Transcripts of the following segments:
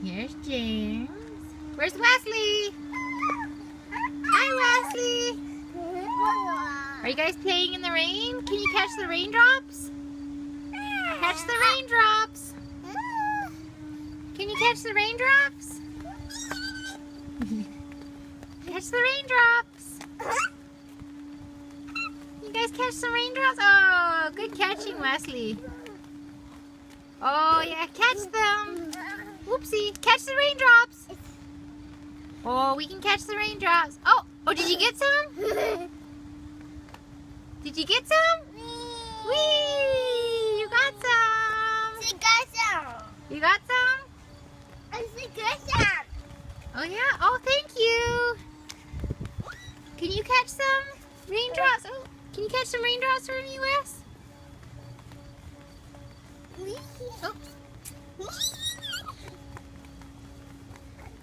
Here's James. Where's Wesley? Hi, Wesley. Are you guys playing in the rain? Can you catch the raindrops? Catch the raindrops. Can you catch the raindrops? Catch the raindrops. You guys catch some raindrops? Oh, good catching, Wesley. Oh, yeah, catch them. Whoopsie, catch the raindrops. Oh, we can catch the raindrops. Oh, did you get some? Did you get some? Whee! You got some. She got some. You got some? She got some. Oh, yeah? Oh, thank you. Can you catch some raindrops? Oh, can you catch some raindrops from me, Wes? Oh.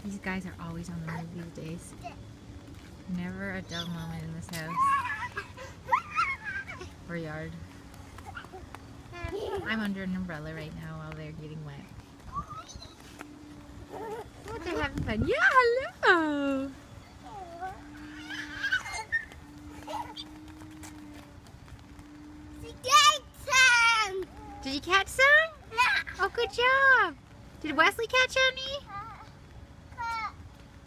These guys are always on the move these days. Never a dull moment in this house or yard. I'm under an umbrella right now while they're getting wet. Oh, they're having fun. Yeah, hello! She got some. Did you catch some? Oh, good job. Did Wesley catch any?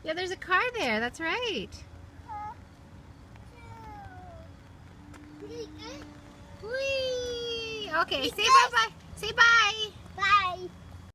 Yeah, there's a car there. That's right. Whee! Okay, say bye-bye. Say bye. Bye.